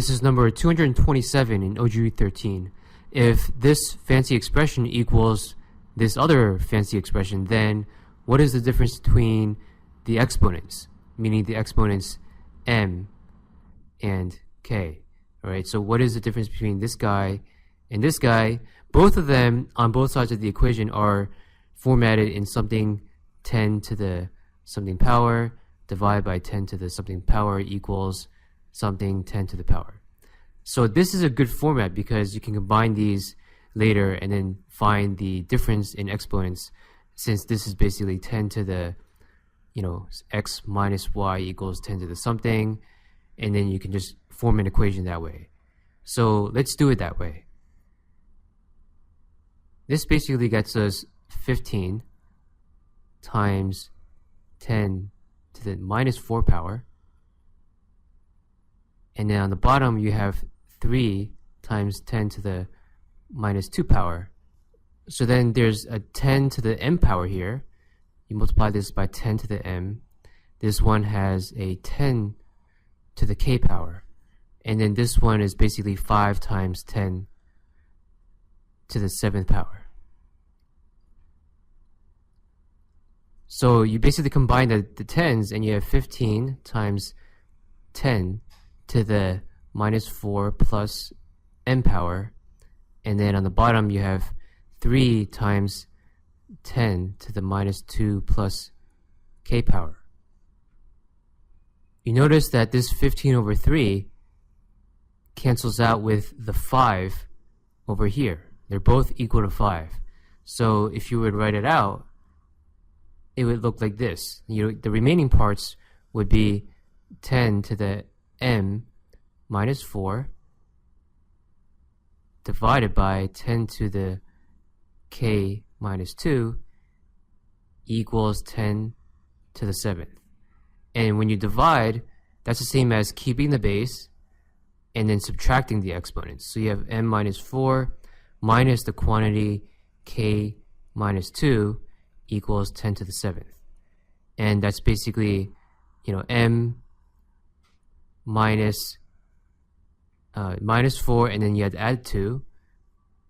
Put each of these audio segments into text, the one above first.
This is number 227 in OG13. If this fancy expression equals this other fancy expression, then what is the difference between the exponents, meaning the exponents m and k? Alright, so what is the difference between this guy and this guy? Both of them on both sides of the equation are formatted in something 10 to the something power divided by 10 to the something power equals something 10 to the power. So this is a good format because you can combine these later and then find the difference in exponents, since this is basically 10 to the, x minus y equals 10 to the something, and then you can just form an equation that way. So let's do it that way. This basically gets us 15 times 10 to the minus 4 power, and then on the bottom you have 3 times 10 to the minus 2 power. So then there's a 10 to the m power here. You multiply this by 10 to the m. This one has a 10 to the k power. And then this one is basically 5 times 10 to the 7th power. So you basically combine the 10s and you have 15 times 10 to the minus 4 plus m power. And then on the bottom you have 3 times 10 to the minus 2 plus k power. You notice that this 15 over 3 cancels out with the 5 over here. They're both equal to 5. So if you would write it out, it would look like this. The remaining parts would be 10 to the m minus 4 divided by 10 to the k minus 2 equals 10 to the 7th. And when you divide, that's the same as keeping the base and then subtracting the exponents. So you have m minus 4 minus the quantity k minus 2 equals 10 to the 7th. And that's basically, m minus 4, and then you had to add 2.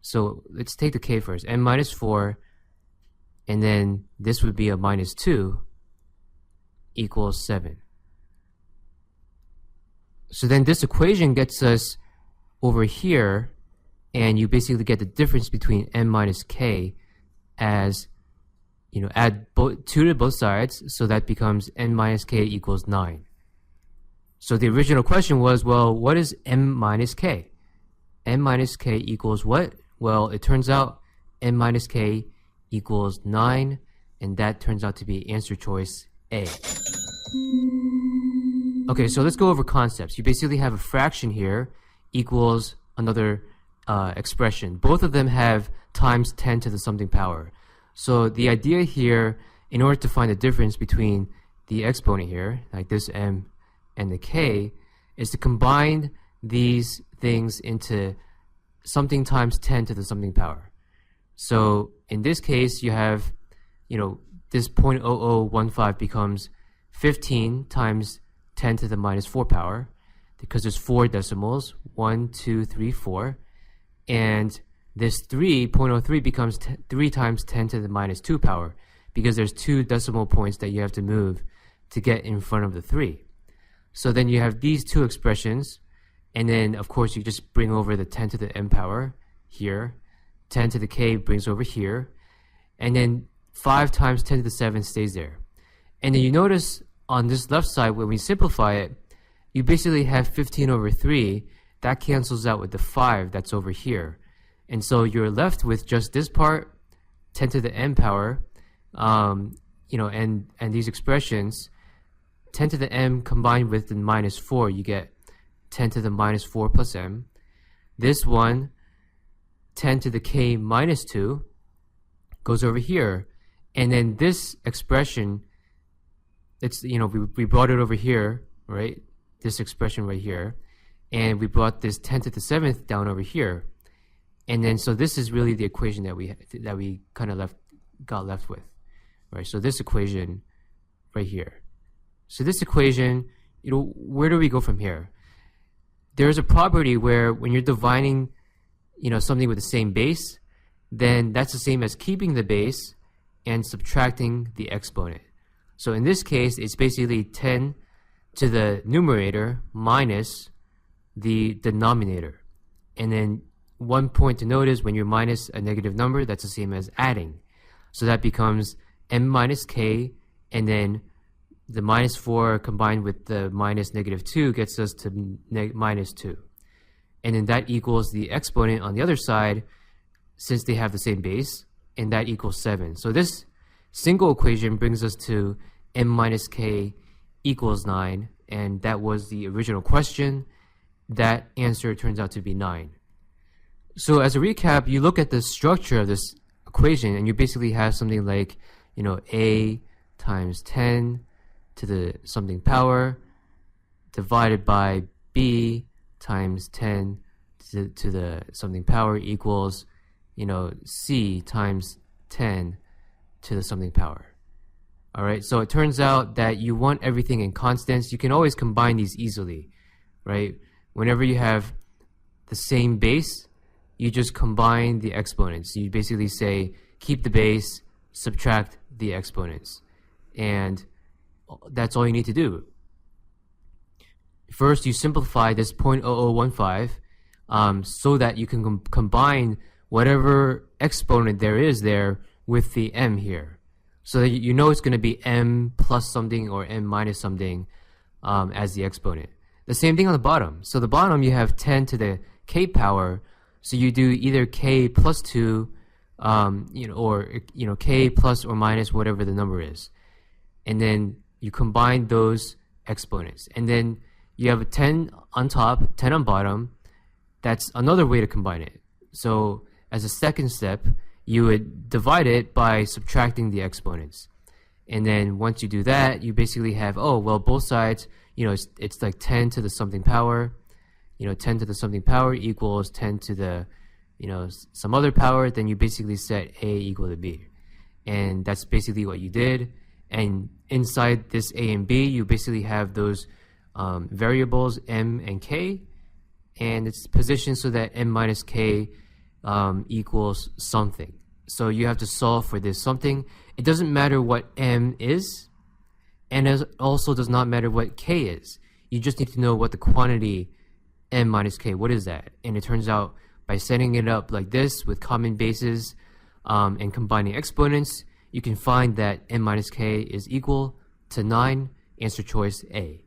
So let's take the k first. M minus 4, and then this would be a minus 2 equals 7. So then this equation gets us over here, and you basically get the difference between m minus k as, add 2 to both sides, so that becomes n minus k equals 9. So the original question was, well, what is m minus k? M minus k equals what? Well, it turns out m minus k equals 9, and that turns out to be answer choice A. Okay, so let's go over concepts. You basically have a fraction here equals another expression. Both of them have times 10 to the something power. So the idea here, in order to find the difference between the exponent here, like this m and the k, is to combine these things into something times 10 to the something power. So in this case, you have, this 0.0015 becomes 15 times 10 to the minus 4 power, because there's 4 decimals, 1, 2, 3, 4, and this 3.03 becomes 3 times 10 to the minus 2 power, because there's 2 decimal points that you have to move to get in front of the 3. So then you have these two expressions, and then of course you just bring over the 10 to the m power here, 10 to the k brings over here, and then 5 times 10 to the 7 stays there. And then you notice on this left side, when we simplify it, you basically have 15 over 3. That cancels out with the 5 that's over here. And so you're left with just this part, 10 to the m power, and these expressions, 10 to the m combined with the minus 4, you get 10 to the minus 4 plus m. This one, 10 to the k minus 2, goes over here. And then this expression, it's, we brought it over here, right? This expression right here. And we brought this 10 to the 7th down over here. And then, so this is really the equation that we kind of got left with, right? So this equation right here. So this equation, where do we go from here? there's a property where when you're dividing, something with the same base, then that's the same as keeping the base and subtracting the exponent. So in this case, it's basically 10 to the numerator minus the denominator. And then one point to note is when you minus a negative number, that's the same as adding. So that becomes m minus k, and then the minus 4 combined with the minus negative 2 gets us to minus 2. And then that equals the exponent on the other side, since they have the same base, and that equals 7. So this single equation brings us to m minus k equals 9, and that was the original question. That answer turns out to be 9. So as a recap, you look at the structure of this equation, and you basically have something like, a times 10 to the something power divided by b times 10 to the something power equals, c times 10 to the something power. All right, so it turns out that you want everything in constants. You can always combine these easily, right? Whenever you have the same base, you just combine the exponents. You basically say, keep the base, subtract the exponents. And that's all you need to do. First, you simplify this 0.0015 so that you can combine whatever exponent there is there with the m here. So that you know it's going to be m plus something or m minus something as the exponent. The same thing on the bottom. So the bottom you have 10 to the k power. So you do either k plus 2, or k plus or minus whatever the number is. And then you combine those exponents. And then you have a 10 on top, 10 on bottom. That's another way to combine it. So as a second step, you would divide it by subtracting the exponents. And then once you do that, you basically have, both sides, it's like 10 to the something power. 10 to the something power equals 10 to the, some other power. Then you basically set a equal to b. And that's basically what you did. And inside this a and b, you basically have those variables m and k. And it's positioned so that m minus k equals something. So you have to solve for this something. It doesn't matter what m is, and it also does not matter what k is. You just need to know what the quantity m minus k, what is that? And it turns out by setting it up like this with common bases and combining exponents, you can find that m minus k is equal to 9. Answer choice A.